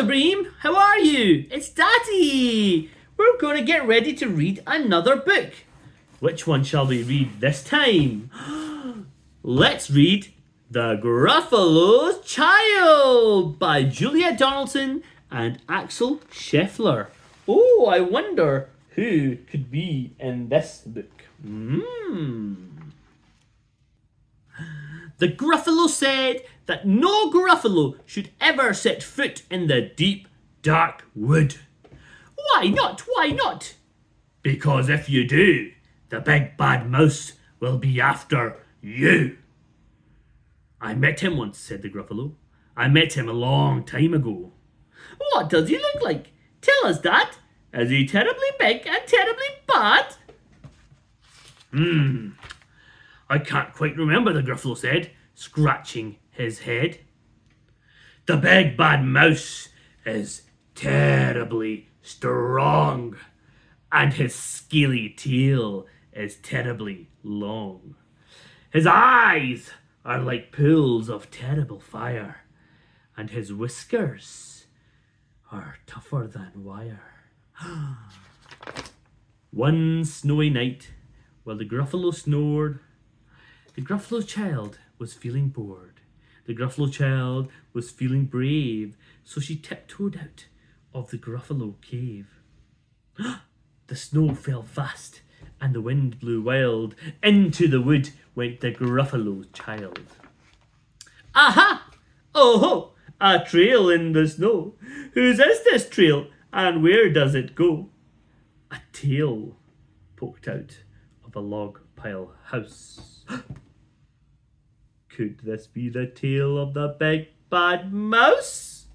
Hello, Bream. How are you? It's Daddy. We're going to get ready to read another book. Which one shall we read this time? Let's read The Gruffalo's Child by Julia Donaldson and Axel Scheffler. Oh, I wonder who could be in this book. The Gruffalo said that no Gruffalo should ever set foot in the deep, dark wood. Why not? Why not? Because if you do, the big bad mouse will be after you. I met him once, said the Gruffalo. I met him a long time ago. What does he look like? Tell us, Dad. Is he terribly big and terribly bad? I can't quite remember, the Gruffalo said, scratching his head. The big bad mouse is terribly strong, and his scaly tail is terribly long. His eyes are like pools of terrible fire, and his whiskers are tougher than wire. One snowy night, while the Gruffalo snored, the Gruffalo child was feeling bored. The Gruffalo child was feeling brave, so she tiptoed out of the Gruffalo cave. The snow fell fast, and the wind blew wild. Into the wood went the Gruffalo child. Aha! Oh-ho! A trail in the snow. Whose is this trail, and where does it go? A tail poked out of a log pile house. Could this be the tail of the big bad mouse?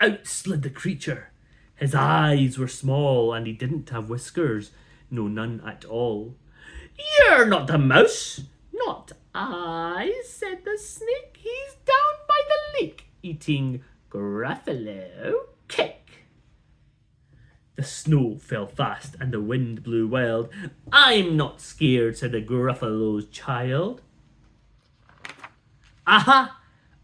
Out slid the creature. His eyes were small, and he didn't have whiskers. No, none at all. You're not the mouse. Not I, said the snake. He's down by the lake, eating Gruffalo cake. The snow fell fast, and the wind blew wild. I'm not scared, said the Gruffalo's child. Aha!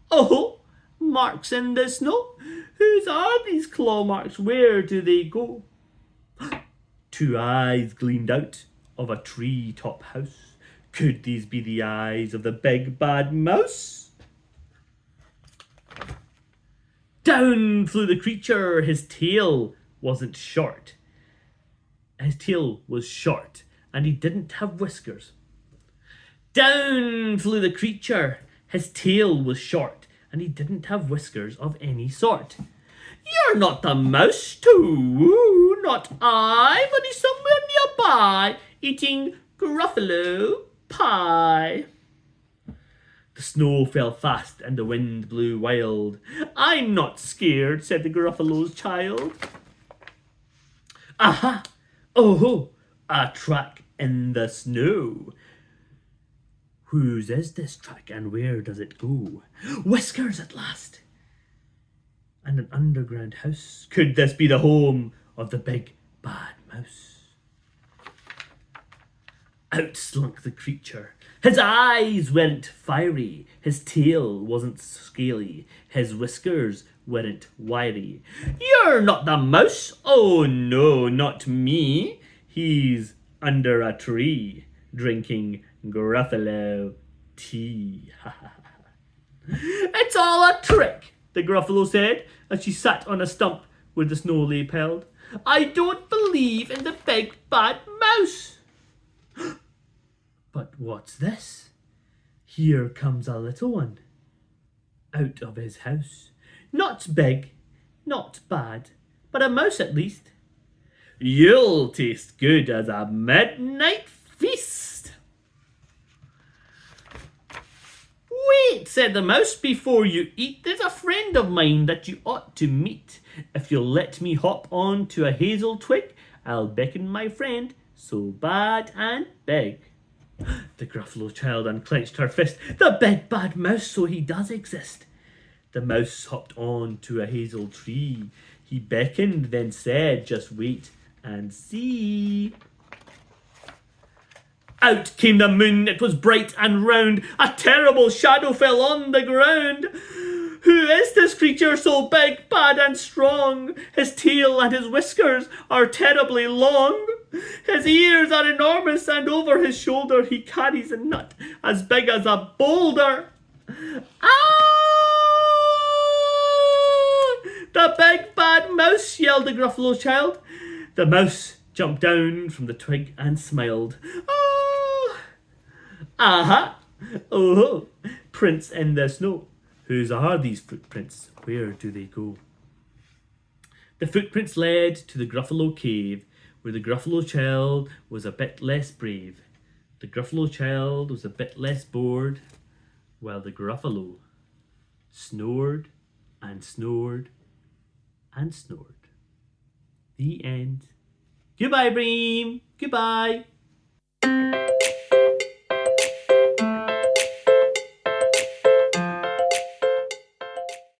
Oh, marks in the snow. Whose are these claw marks? Where do they go? Two eyes gleamed out of a tree-top house. Could these be the eyes of the big bad mouse? Down flew the creature. His tail wasn't short. His tail was short, and he didn't have whiskers. Down flew the creature. His tail was short, and he didn't have whiskers of any sort. You're not the mouse, too. Not I, but he's somewhere nearby, eating Gruffalo pie. The snow fell fast, and the wind blew wild. I'm not scared, said the Gruffalo's child. Aha! Oh-ho! A track in the snow. Whose is this track, and where does it go? Whiskers at last! And an underground house. Could this be the home of the big bad mouse? Out slunk the creature. His eyes weren't fiery. His tail wasn't scaly. His whiskers weren't wiry. You're not the mouse. Oh no, not me. He's under a tree, drinking Gruffalo tea. It's all a trick, the Gruffalo said, as she sat on a stump where the snow lay piled. I don't believe in the big bad mouse. But what's this? Here comes a little one out of his house. Not big, not bad, but a mouse at least. You'll taste good as a midnight feast. Wait, said the mouse, before you eat. There's a friend of mine that you ought to meet. If you'll let me hop on to a hazel twig, I'll beckon my friend, so bad and big. The Gruffalo child unclenched her fist. The big bad mouse, so he does exist. The mouse hopped on to a hazel tree. He beckoned, then said, just wait and see. Out came the moon. It was bright and round. A terrible shadow fell on the ground. Who is this creature so big, bad, and strong? His tail and his whiskers are terribly long. His ears are enormous, and over his shoulder he carries a nut as big as a boulder. Ah! The big bad mouse, yelled the Gruffalo child. The mouse jumped down from the twig and smiled. Ah! Aha! Oh, prints in the snow. Whose are these footprints? Where do they go? The footprints led to the Gruffalo cave, where the Gruffalo child was a bit less brave. The Gruffalo child was a bit less bored, while the Gruffalo snored and snored and snored. The end. Goodbye, Bream. Goodbye.